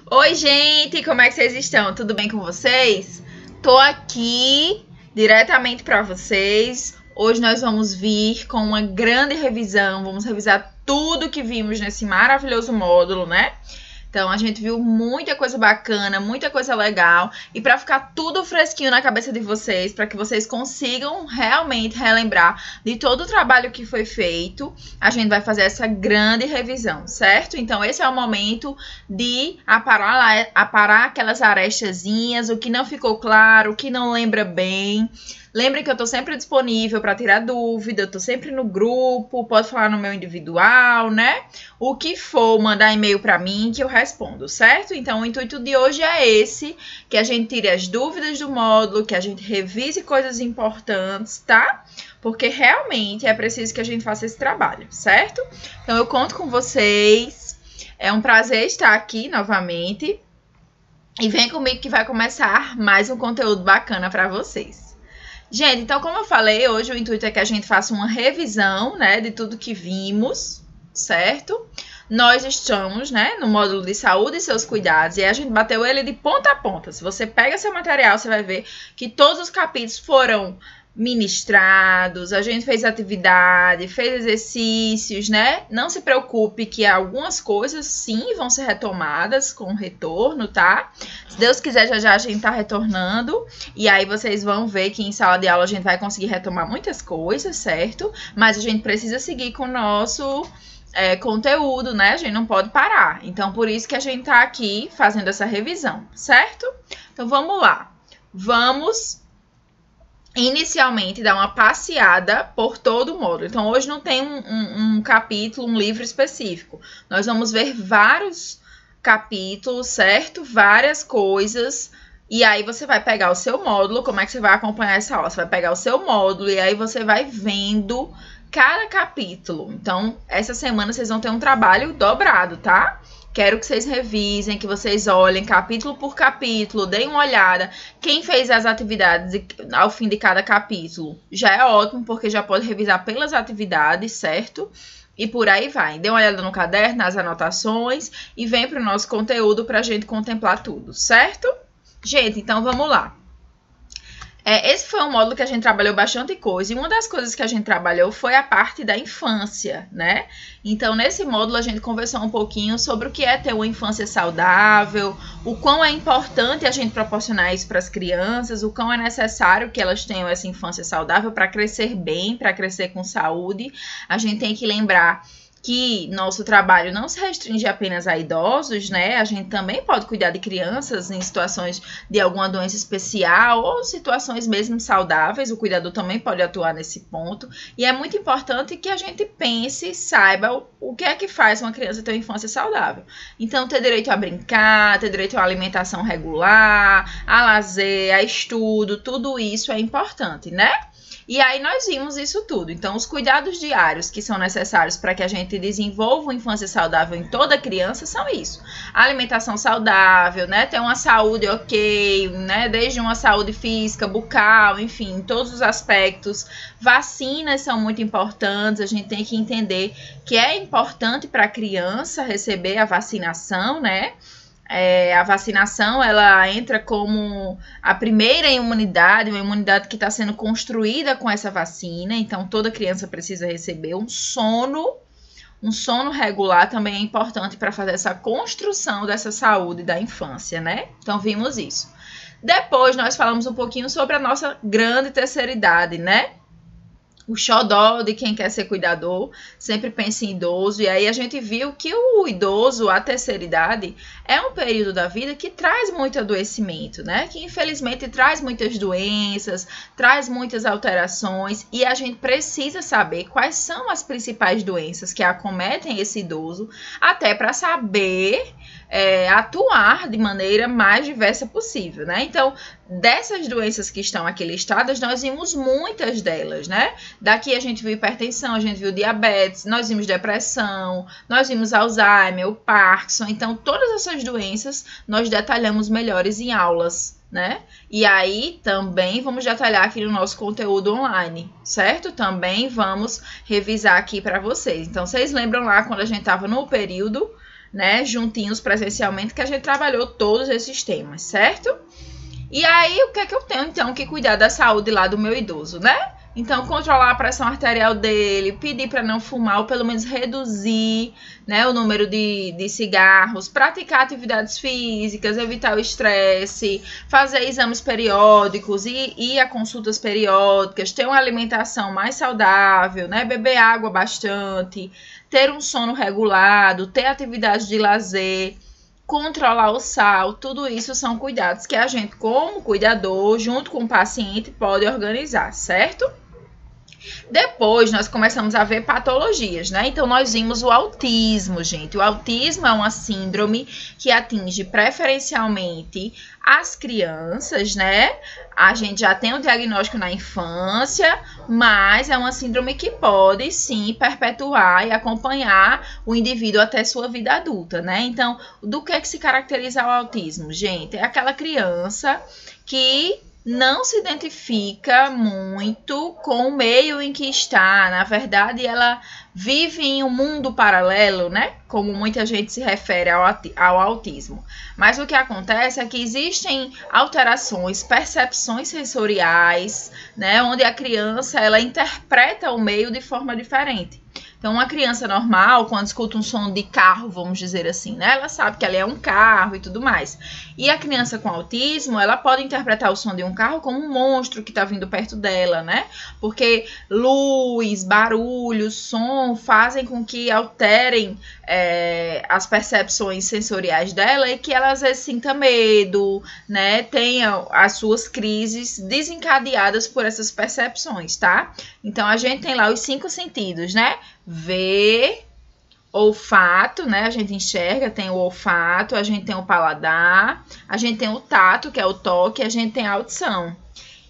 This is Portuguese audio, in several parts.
Oi, gente, como é que vocês estão? Tudo bem com vocês? Tô aqui diretamente para vocês. Hoje nós vamos vir com uma grande revisão, vamos revisar tudo que vimos nesse maravilhoso módulo, né? Então, a gente viu muita coisa bacana, muita coisa legal. E para ficar tudo fresquinho na cabeça de vocês, para que vocês consigam realmente relembrar de todo o trabalho que foi feito, a gente vai fazer essa grande revisão, certo? Então, esse é o momento de aparar aquelas arestazinhas, o que não ficou claro, o que não lembra bem. Lembrem que eu tô sempre disponível para tirar dúvida, eu tô sempre no grupo, pode falar no meu individual, né? O que for, mandar e-mail para mim que eu respondo, certo? Então, o intuito de hoje é esse, que a gente tire as dúvidas do módulo, que a gente revise coisas importantes, tá? Porque realmente é preciso que a gente faça esse trabalho, certo? Então, eu conto com vocês, é um prazer estar aqui novamente e vem comigo que vai começar mais um conteúdo bacana para vocês. Gente, então como eu falei, hoje o intuito é que a gente faça uma revisão, né, de tudo que vimos, certo? Nós estamos, né, no módulo de saúde e seus cuidados e a gente bateu ele de ponta a ponta. Se você pega seu material, você vai ver que todos os capítulos foram ministrados, a gente fez atividade, fez exercícios, né? Não se preocupe que algumas coisas sim vão ser retomadas com retorno, tá? Se Deus quiser, já já a gente tá retornando e aí vocês vão ver que em sala de aula a gente vai conseguir retomar muitas coisas, certo? Mas a gente precisa seguir com o nosso conteúdo, né? A gente não pode parar. Então, por isso que a gente tá aqui fazendo essa revisão, certo? Então, vamos lá. Vamos inicialmente dar uma passeada por todo o módulo. Então, hoje não tem um capítulo, um livro específico. Nós vamos ver vários capítulos, certo? Várias coisas. E aí, você vai pegar o seu módulo. Como é que você vai acompanhar essa aula? Você vai pegar o seu módulo e aí você vai vendo cada capítulo. Então, essa semana vocês vão ter um trabalho dobrado, tá? Quero que vocês revisem, que vocês olhem capítulo por capítulo, deem uma olhada. Quem fez as atividades ao fim de cada capítulo já é ótimo, porque já pode revisar pelas atividades, certo? E por aí vai. Dê uma olhada no caderno, nas anotações e vem para o nosso conteúdo para a gente contemplar tudo, certo? Gente, então vamos lá. Esse foi um módulo que a gente trabalhou bastante coisa, e uma das coisas que a gente trabalhou foi a parte da infância, né? Então, nesse módulo, a gente conversou um pouquinho sobre o que é ter uma infância saudável, o quão é importante a gente proporcionar isso para as crianças, o quão é necessário que elas tenham essa infância saudável para crescer bem, para crescer com saúde. A gente tem que lembrar que nosso trabalho não se restringe apenas a idosos, né? A gente também pode cuidar de crianças em situações de alguma doença especial ou situações mesmo saudáveis. O cuidador também pode atuar nesse ponto. E é muito importante que a gente pense, saiba o que é que faz uma criança ter uma infância saudável. Então, ter direito a brincar, ter direito a alimentação regular, a lazer, a estudo, tudo isso é importante, né? E aí nós vimos isso tudo. Então, os cuidados diários que são necessários para que a gente desenvolva uma infância saudável em toda criança são isso. A alimentação saudável, né? Ter uma saúde ok, né? Desde uma saúde física, bucal, enfim, todos os aspectos. Vacinas são muito importantes. A gente tem que entender que é importante para a criança receber a vacinação, né? A vacinação, ela entra como a primeira imunidade, uma imunidade que está sendo construída com essa vacina. Então, toda criança precisa receber um sono regular também é importante para fazer essa construção dessa saúde da infância, né? Então, vimos isso. Depois, nós falamos um pouquinho sobre a nossa grande terceira idade, né? O xodó de quem quer ser cuidador, sempre pensa em idoso. E aí a gente viu que o idoso, a terceira idade, é um período da vida que traz muito adoecimento, né? Que infelizmente traz muitas doenças, traz muitas alterações. E a gente precisa saber quais são as principais doenças que acometem esse idoso, até para saber atuar de maneira mais diversa possível, né? Então, dessas doenças que estão aqui listadas, nós vimos muitas delas, né? Daqui a gente viu hipertensão, a gente viu diabetes, nós vimos depressão, nós vimos Alzheimer, o Parkinson. Então, todas essas doenças nós detalhamos melhores em aulas, né? E aí, também vamos detalhar aqui no nosso conteúdo online, certo? Também vamos revisar aqui para vocês. Então, vocês lembram lá quando a gente estava no período né, juntinhos presencialmente, que a gente trabalhou todos esses temas, certo? E aí, o que é que eu tenho, então, que cuidar da saúde lá do meu idoso, né? Então, controlar a pressão arterial dele, pedir para não fumar, ou pelo menos reduzir, né, o número de cigarros, praticar atividades físicas, evitar o estresse, fazer exames periódicos e ir a consultas periódicas, ter uma alimentação mais saudável, né, beber água bastante, ter um sono regulado, ter atividades de lazer, controlar o sal, tudo isso são cuidados que a gente, como cuidador, junto com o paciente, pode organizar, certo? Depois nós começamos a ver patologias, né? Então nós vimos o autismo, gente. O autismo é uma síndrome que atinge preferencialmente as crianças, né? A gente já tem o diagnóstico na infância, mas é uma síndrome que pode sim perpetuar e acompanhar o indivíduo até sua vida adulta, né? Então, do que se caracteriza o autismo, gente? É aquela criança que não se identifica muito com o meio em que está. Na verdade, ela vive em um mundo paralelo, né? Como muita gente se refere ao autismo. Mas o que acontece é que existem alterações, percepções sensoriais, né? Onde a criança, ela interpreta o meio de forma diferente. Então, uma criança normal, quando escuta um som de carro, vamos dizer assim, né? Ela sabe que ali é um carro e tudo mais. E a criança com autismo, ela pode interpretar o som de um carro como um monstro que está vindo perto dela, né? Porque luz, barulho, som fazem com que alterem as percepções sensoriais dela e que ela às vezes sinta medo, né? Tenha as suas crises desencadeadas por essas percepções, tá? Então, a gente tem lá os 5 sentidos, né? Ver, olfato, né? A gente enxerga, tem o olfato, a gente tem o paladar, a gente tem o tato, que é o toque, a gente tem a audição.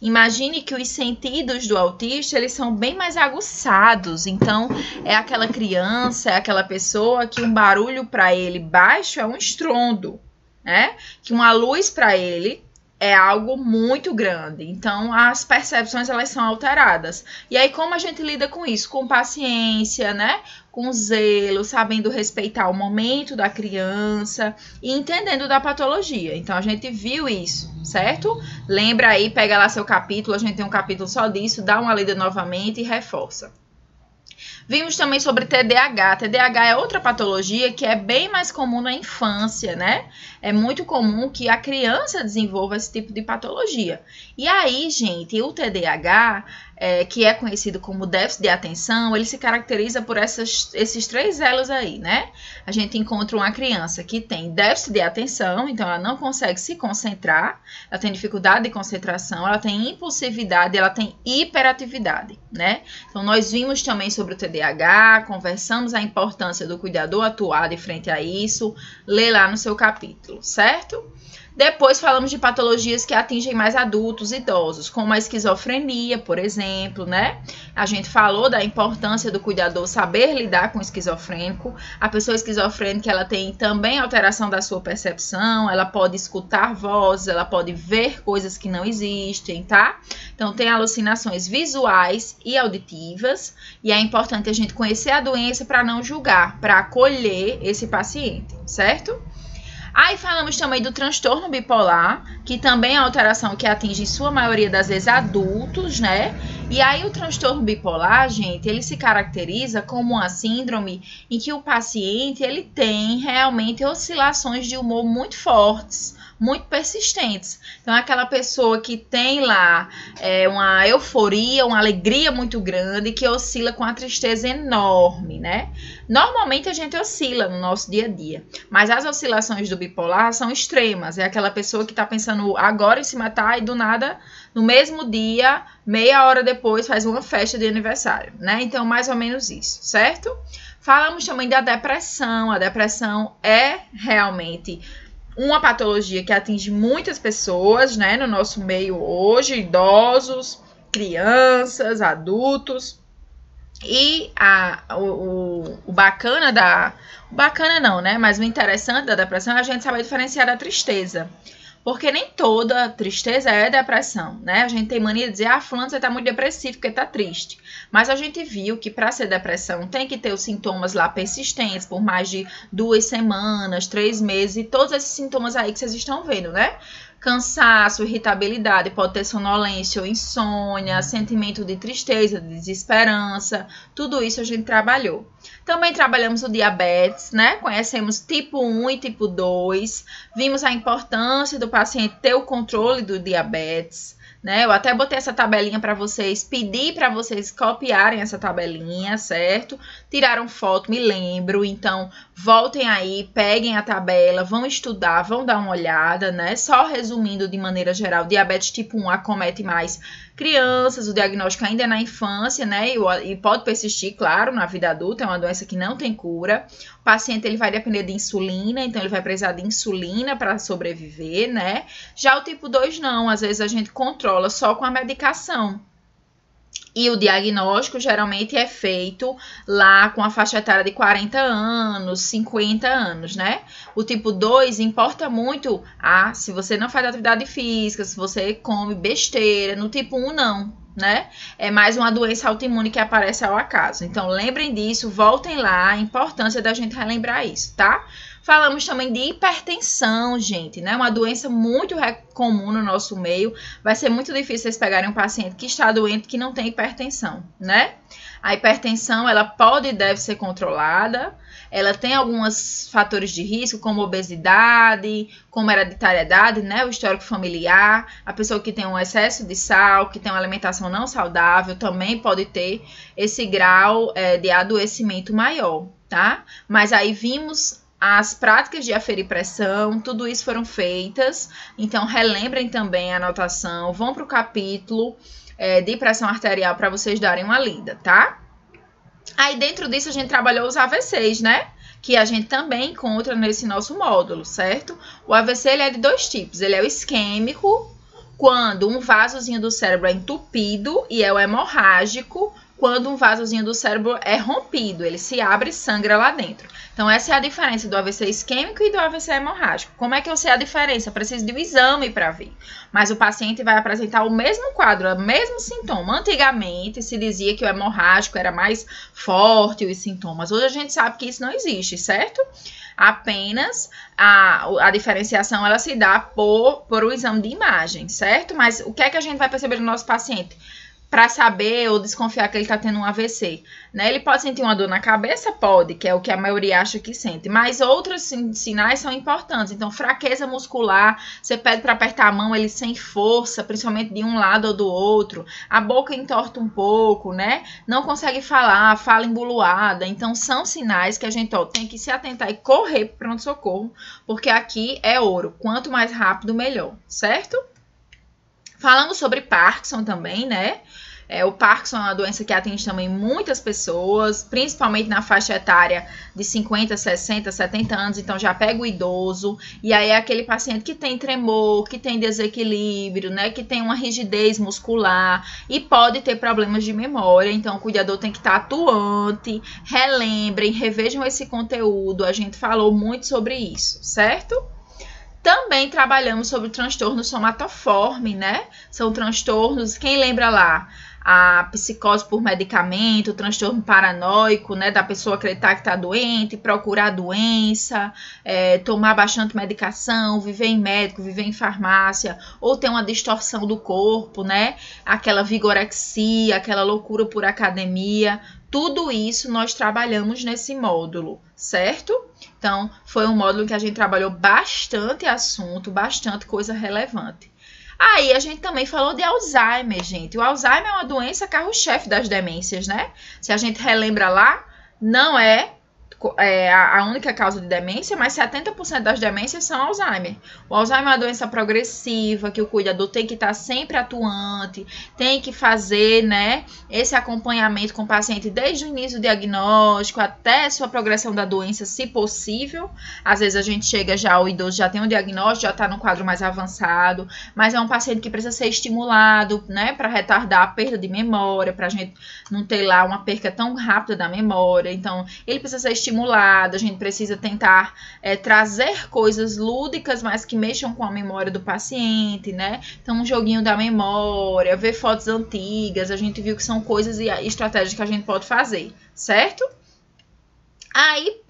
Imagine que os sentidos do autista, eles são bem mais aguçados. Então, é aquela criança, é aquela pessoa que um barulho para ele baixo é um estrondo, né? Que uma luz para ele é algo muito grande. Então, as percepções, elas são alteradas. E aí, como a gente lida com isso? Com paciência, né? Com zelo, sabendo respeitar o momento da criança e entendendo da patologia. Então, a gente viu isso, certo? Lembra aí, pega lá seu capítulo, a gente tem um capítulo só disso, dá uma lida novamente e reforça. Vimos também sobre TDAH. TDAH é outra patologia que é bem mais comum na infância, né? É muito comum que a criança desenvolva esse tipo de patologia. E aí, gente, o TDAH, que é conhecido como déficit de atenção, ele se caracteriza por esses 3 elos aí, né? A gente encontra uma criança que tem déficit de atenção, então ela não consegue se concentrar, ela tem dificuldade de concentração, ela tem impulsividade, ela tem hiperatividade, né? Então, nós vimos também sobre o TDAH, conversamos a importância do cuidador atuar de frente a isso, lê lá no seu capítulo, certo? Depois falamos de patologias que atingem mais adultos, idosos, como a esquizofrenia, por exemplo, né? A gente falou da importância do cuidador saber lidar com o esquizofrênico. A pessoa esquizofrênica, ela tem também alteração da sua percepção, ela pode escutar vozes, ela pode ver coisas que não existem, tá? Então, tem alucinações visuais e auditivas, e é importante a gente conhecer a doença para não julgar, para acolher esse paciente, certo? Aí falamos também do transtorno bipolar, que também é uma alteração que atinge em sua maioria das vezes adultos, né? E aí o transtorno bipolar, gente, ele se caracteriza como uma síndrome em que o paciente, ele tem realmente oscilações de humor muito fortes, muito persistentes. Então, é aquela pessoa que tem lá uma euforia, uma alegria muito grande, que oscila com a tristeza enorme, né? Normalmente, a gente oscila no nosso dia a dia, mas as oscilações do bipolar são extremas. É aquela pessoa que está pensando agora em se matar e do nada, no mesmo dia, meia hora depois, faz uma festa de aniversário, né? Então, mais ou menos isso, certo? Falamos também da depressão. A depressão é realmente uma patologia que atinge muitas pessoas, né, no nosso meio hoje, idosos, crianças, adultos. E o bacana não, né, mas o interessante da depressão é a gente saber diferenciar da tristeza. Porque nem toda tristeza é depressão, né? A gente tem mania de dizer, ah, fulano, você tá muito depressivo porque tá triste. Mas a gente viu que para ser depressão tem que ter os sintomas lá persistentes por mais de 2 semanas, 3 meses e todos esses sintomas aí que vocês estão vendo, né? Cansaço, irritabilidade, pode ter sonolência ou insônia, sentimento de tristeza, de desesperança, tudo isso a gente trabalhou. Também trabalhamos o diabetes, né? Conhecemos tipo 1 e tipo 2, vimos a importância do paciente ter o controle do diabetes, né? Eu até botei essa tabelinha para vocês, pedi para vocês copiarem essa tabelinha, certo? Tiraram foto, me lembro, então voltem aí, peguem a tabela, vão estudar, vão dar uma olhada, né? Só resumindo de maneira geral, diabetes tipo 1 acomete mais crianças, o diagnóstico ainda é na infância, né? E pode persistir, claro, na vida adulta, é uma doença que não tem cura. O paciente ele vai depender de insulina, então ele vai precisar de insulina para sobreviver, né? Já o tipo 2 não, às vezes a gente controla só com a medicação. E o diagnóstico geralmente é feito lá com a faixa etária de 40 anos, 50 anos, né? O tipo 2 importa muito se você não faz atividade física, se você come besteira. No tipo 1 não, né? É mais uma doença autoimune que aparece ao acaso. Então lembrem disso, voltem lá, a importância da gente relembrar isso, tá? Falamos também de hipertensão, gente, né? Uma doença muito comum no nosso meio. Vai ser muito difícil vocês pegarem um paciente que está doente que não tem hipertensão, né? A hipertensão, ela pode e deve ser controlada. Ela tem alguns fatores de risco, como obesidade, como hereditariedade, né? O histórico familiar. A pessoa que tem um excesso de sal, que tem uma alimentação não saudável, também pode ter esse grau de adoecimento maior, tá? Mas aí vimos as práticas de aferir pressão, tudo isso foram feitas, então relembrem também a anotação, vão para o capítulo de pressão arterial para vocês darem uma lida, tá? Aí dentro disso a gente trabalhou os AVCs, né? Que a gente também encontra nesse nosso módulo, certo? O AVC ele é de 2 tipos, ele é o isquêmico, quando um vasozinho do cérebro é entupido, e é o hemorrágico, quando um vasozinho do cérebro é rompido, ele se abre e sangra lá dentro. Então, essa é a diferença do AVC isquêmico e do AVC hemorrágico. Como é que eu sei a diferença? Eu preciso de um exame para ver. Mas o paciente vai apresentar o mesmo quadro, o mesmo sintoma. Antigamente, se dizia que o hemorrágico era mais forte, os sintomas. Hoje a gente sabe que isso não existe, certo? Apenas a diferenciação ela se dá por um exame de imagem, certo? Mas o que é que a gente vai perceber no nosso paciente? Para saber ou desconfiar que ele está tendo um AVC, né? Ele pode sentir uma dor na cabeça? Pode, que é o que a maioria acha que sente, mas outros sinais são importantes. Então, fraqueza muscular, você pede para apertar a mão, ele sem força, principalmente de um lado ou do outro, a boca entorta um pouco, né? Não consegue falar, fala embuluada. Então, são sinais que a gente tem que se atentar e correr para o pronto-socorro, porque aqui é ouro, quanto mais rápido, melhor, certo? Falamos sobre Parkinson também, né? O Parkinson é uma doença que atinge também muitas pessoas, principalmente na faixa etária de 50, 60, 70 anos, então já pega o idoso, e aí é aquele paciente que tem tremor, que tem desequilíbrio, né, que tem uma rigidez muscular e pode ter problemas de memória, então o cuidador tem que estar atuante, relembrem, revejam esse conteúdo, a gente falou muito sobre isso, certo? Também trabalhamos sobre o transtorno somatoforme, né? São transtornos, quem lembra lá? A psicose por medicamento, o transtorno paranoico, né? Da pessoa acreditar que está doente, procurar a doença, tomar bastante medicação, viver em médico, viver em farmácia, ou ter uma distorção do corpo, né? Aquela vigorexia, aquela loucura por academia. Tudo isso nós trabalhamos nesse módulo, certo? Então, foi um módulo que a gente trabalhou bastante assunto, bastante coisa relevante. Aí, a gente também falou de Alzheimer, gente. O Alzheimer é uma doença carro-chefe das demências, né? Se a gente relembra lá, não é a única causa de demência, mas 70% das demências são Alzheimer. O Alzheimer é uma doença progressiva, que o cuidador tem que estar sempre atuante, tem que fazer, né, esse acompanhamento com o paciente desde o início do diagnóstico até sua progressão da doença, se possível. Às vezes a gente chega já, o idoso já tem um diagnóstico, já está no quadro mais avançado, mas é um paciente que precisa ser estimulado, né, para retardar a perda de memória, para a gente não ter lá uma perca tão rápida da memória. Então, ele precisa ser estimulado estimulado, a gente precisa tentar trazer coisas lúdicas, mas que mexam com a memória do paciente, né? Então, um joguinho da memória, ver fotos antigas, a gente viu que são coisas e estratégias que a gente pode fazer, certo? Aí,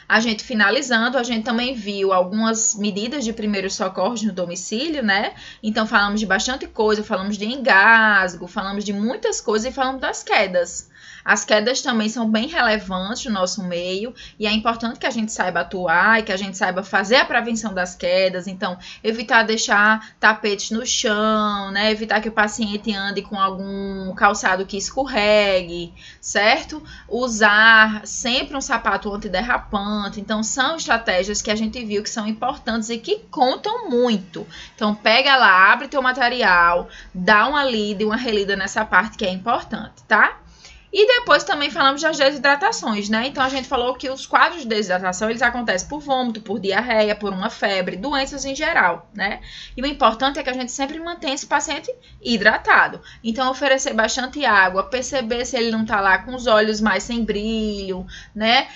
a gente finalizando, a gente também viu algumas medidas de primeiros socorros no domicílio, né? Então, falamos de bastante coisa, falamos de engasgo, falamos de muitas coisas e falamos das quedas. As quedas também são bem relevantes no nosso meio e é importante que a gente saiba atuar e que a gente saiba fazer a prevenção das quedas. Então, evitar deixar tapetes no chão, né? Evitar que o paciente ande com algum calçado que escorregue, certo? Usar sempre um sapato antiderrapante. Então, são estratégias que a gente viu que são importantes e que contam muito. Então, pega lá, abre teu material, dá uma lida e uma relida nessa parte que é importante, tá? E depois também falamos das desidratações, né? Então, a gente falou que os quadros de desidratação, eles acontecem por vômito, por diarreia, por uma febre, doenças em geral, né? E o importante é que a gente sempre mantenha esse paciente hidratado. Então, oferecer bastante água, perceber se ele não tá lá com os olhos mais sem brilho, né?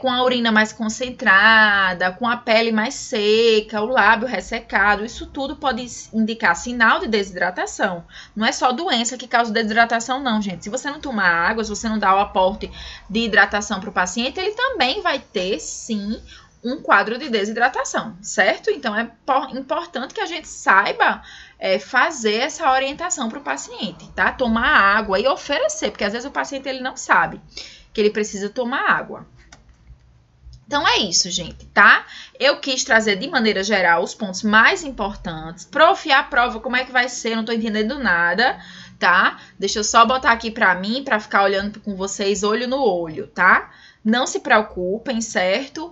Com a urina mais concentrada, com a pele mais seca, o lábio ressecado. Isso tudo pode indicar sinal de desidratação. Não é só doença que causa desidratação, não, gente. Se você não tomar água, se você não dá o aporte de hidratação para o paciente, ele também vai ter, sim, um quadro de desidratação, certo? Então, é importante que a gente saiba fazer essa orientação para o paciente, tá? Tomar água e oferecer, porque às vezes o paciente ele não sabe que ele precisa tomar água. Então, é isso, gente, tá? Eu quis trazer, de maneira geral, os pontos mais importantes. Profiar a prova, como é que vai ser? Não tô entendendo nada, tá? Deixa eu só botar aqui pra mim, pra ficar olhando com vocês olho no olho, tá? Não se preocupem, certo?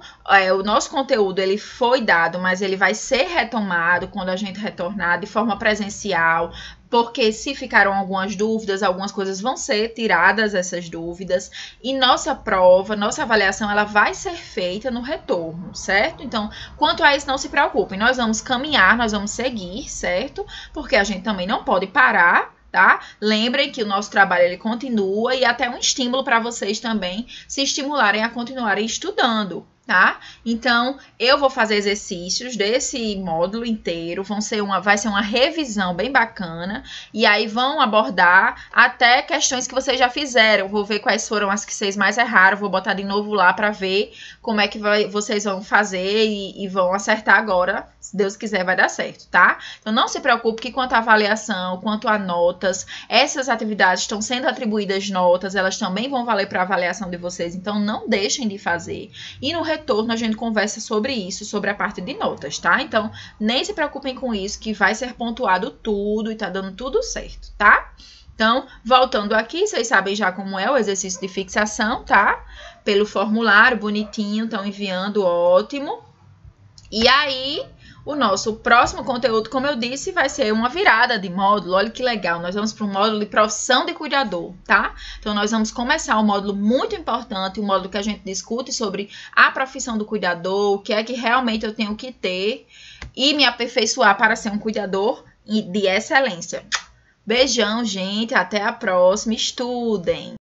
O nosso conteúdo, ele foi dado, mas ele vai ser retomado quando a gente retornar de forma presencial, porque se ficaram algumas dúvidas, algumas coisas vão ser tiradas, essas dúvidas, e nossa prova, nossa avaliação, ela vai ser feita no retorno, certo? Então, quanto a isso, não se preocupem, nós vamos caminhar, nós vamos seguir, certo? Porque a gente também não pode parar, tá? Lembrem que o nosso trabalho ele continua e até um estímulo para vocês também se estimularem a continuarem estudando, tá? Então, eu vou fazer exercícios desse módulo inteiro, vai ser uma revisão bem bacana, e aí vão abordar até questões que vocês já fizeram, vou ver quais foram as que vocês mais erraram, vou botar de novo lá para ver como é que vocês vão fazer e vão acertar agora, se Deus quiser vai dar certo, tá? Então, não se preocupe que quanto à avaliação, quanto a notas, essas atividades estão sendo atribuídas notas, elas também vão valer para a avaliação de vocês, então não deixem de fazer. E no retorno a gente conversa sobre isso, sobre a parte de notas, tá? Então, nem se preocupem com isso, que vai ser pontuado tudo e tá dando tudo certo, tá? Então, voltando aqui, vocês sabem já como é o exercício de fixação, tá? Pelo formulário, bonitinho, estão enviando, ótimo. E aí, o nosso próximo conteúdo, como eu disse, vai ser uma virada de módulo. Olha que legal, nós vamos para um módulo de profissão de cuidador, tá? Então, nós vamos começar um módulo muito importante, um módulo que a gente discute sobre a profissão do cuidador, o que é que realmente eu tenho que ter e me aperfeiçoar para ser um cuidador de excelência. Beijão, gente, até a próxima, estudem!